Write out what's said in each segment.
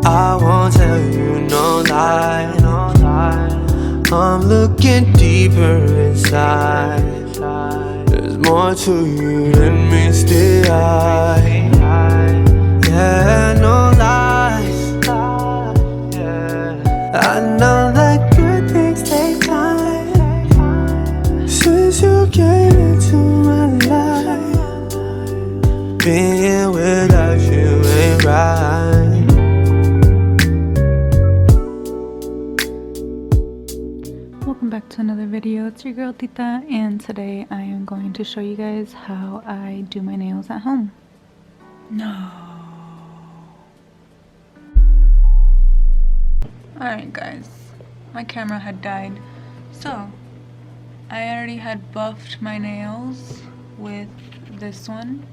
I won't tell you no lie. I'm looking deeper inside. There's more to you than meets the eye. Yeah, no lies. I know that good things take time. Since you came into my life, being without you ain't right. Welcome back to another video. It's your girl Tita, and today I am going to show you guys how I do my nails at home. No. Alright guys, my camera had died. So, I already had buffed my nails with this one,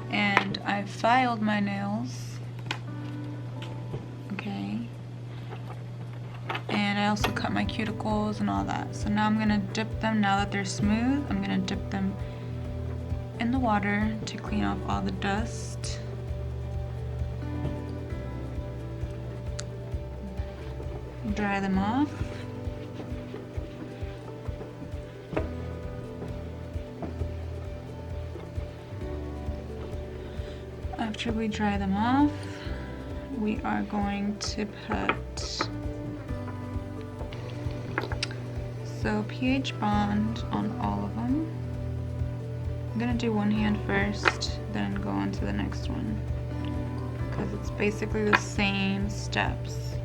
and I filed my nails. Okay. And I also cut my cuticles and all that. So now I'm gonna dip them, now that they're smooth, I'm gonna dip them in the water to clean off all the dust. Dry them off. After we dry them off, we are going to put pH bond on all of them. I'm gonna do one hand first, then go on to the next one, because it's basically the same steps.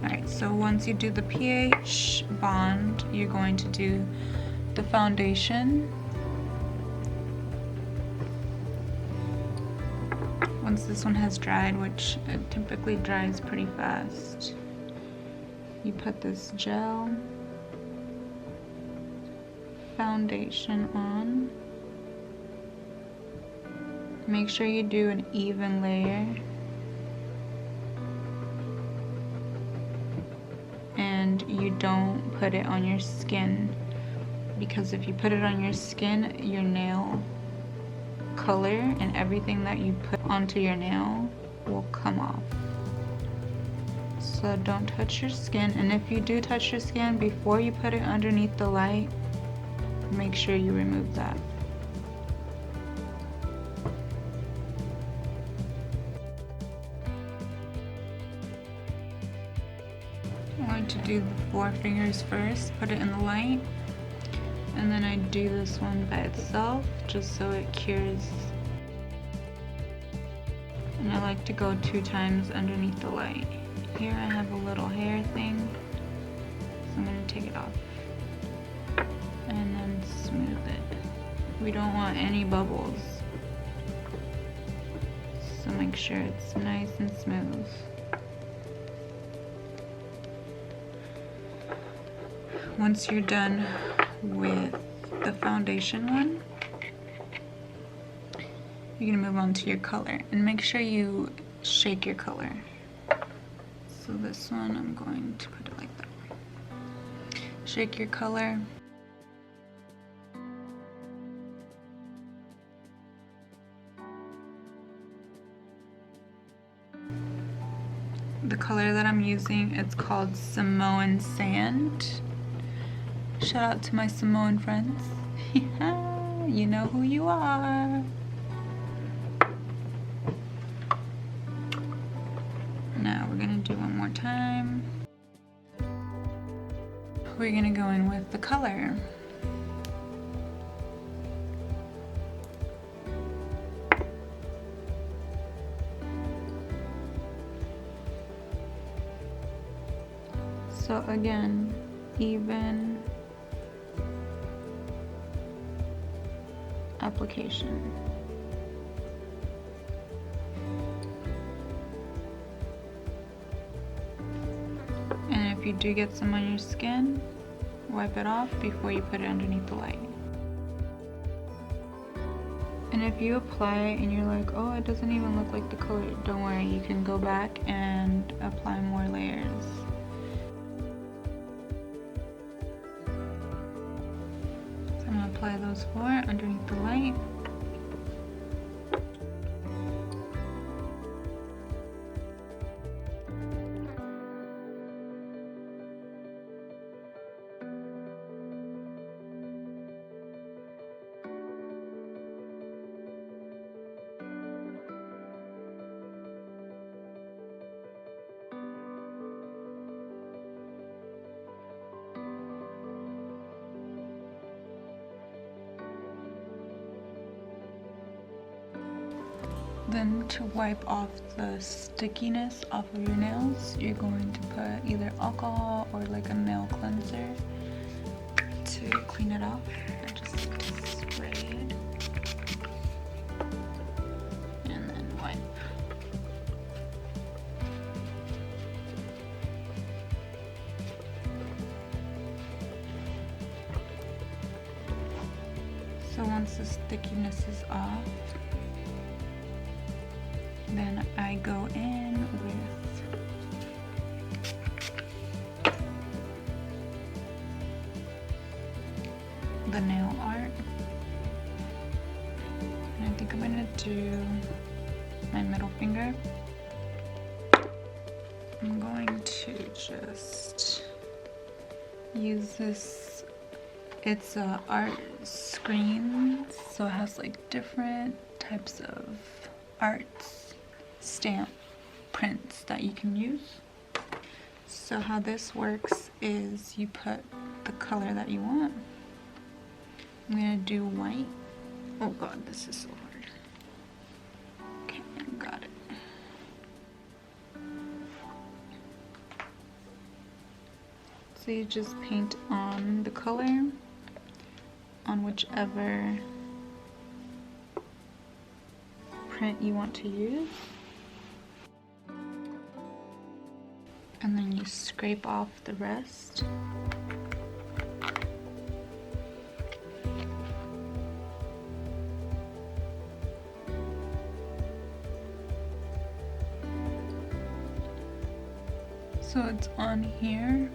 Alright, so once you do the pH bond, you're going to do the foundation. Once this one has dried, which it typically dries pretty fast, you put this gel foundation on. Make sure you do an even layer. And you don't put it on your skin, because if you put it on your skin, your nail color and everything that you put onto your nail will come off. So don't touch your skin, and if you do touch your skin before you put it underneath the light, make sure you remove that. I'm going to do the 4 fingers first, put it in the light, and then I do this one by itself just so it cures. And I like to go 2 times underneath the light. Here I have a little hair thing, so I'm going to take it off and then smooth it. We don't want any bubbles, so make sure it's nice and smooth. Once you're done with the foundation one, you're gonna move on to your color, and make sure you shake your color. So this one, I'm going to put it like that. Shake your color. The color that I'm using, it's called Samoan Sand. Shout out to my Samoan friends. You know who you are. Now we're gonna do one more time. We're gonna go in with the color. So again, even application. And if you do get some on your skin, wipe it off before you put it underneath the light. And if you apply it and you're like, oh, it doesn't even look like the color, don't worry, you can go back and apply more layers. So I'm gonna apply those 4 underneath the light. Then to wipe off the stickiness off of your nails, you're going to put either alcohol or like a nail cleanser to clean it off. I just spray it and then wipe. So once the stickiness is off, then I go in with the nail art. And I think I'm gonna do my middle finger. I'm going to just use this. It's a art screen, so it has like different types of arts, stamp prints that you can use. So how this works is you put the color that you want. I'm gonna do white. Oh god, this is so hard. Okay, got it. So you just paint on the color on whichever print you want to use. And then you scrape off the rest. So it's on here.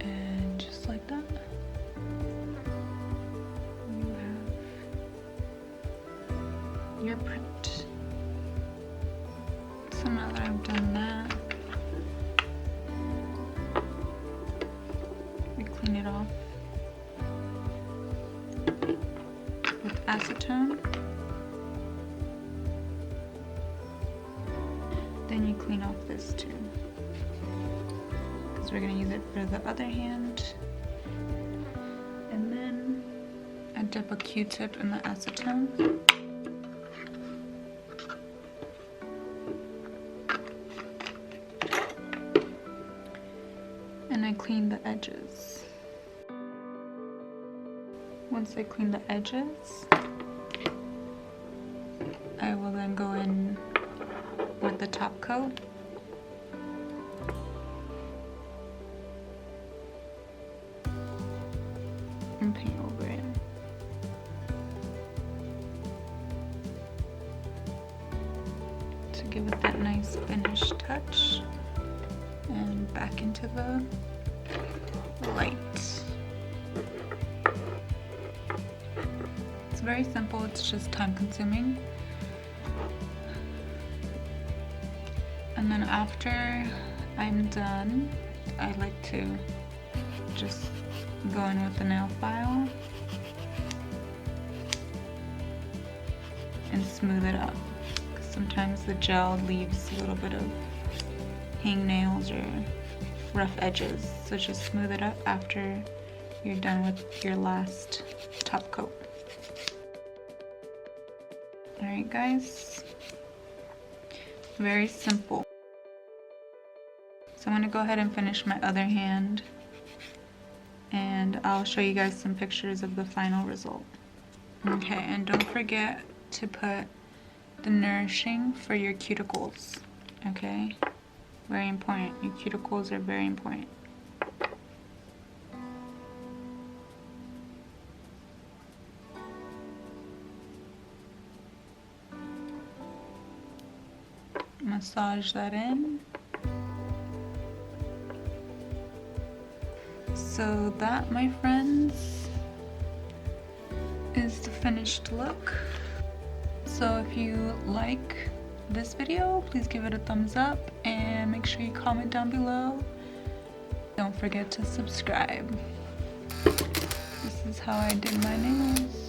And just like that, you have your print. So now that I've done that, we clean it off with acetone. Then you clean off this too, because we're going to use it for the other hand. And then I dip a Q-tip in the acetone. And I clean the edges. Once I clean the edges, I will then go in with the top coat. And paint over it. To give it that nice finished touch. And back into the light. It's very simple, it's just time consuming. And then after I'm done, I like to just go in with the nail file and smooth it up. Because sometimes the gel leaves a little bit of hangnails or rough edges. So just smooth it up after you're done with your last top coat. Alright guys, very simple. So I'm going to go ahead and finish my other hand, and I'll show you guys some pictures of the final result. Okay, and don't forget to put the nourishing for your cuticles, okay? Very important. Your cuticles are very important. Massage that in. So that, my friends, is the finished look. So if you like this video, please give it a thumbs up and make sure you comment down below. Don't forget to subscribe. This is how I did my nails.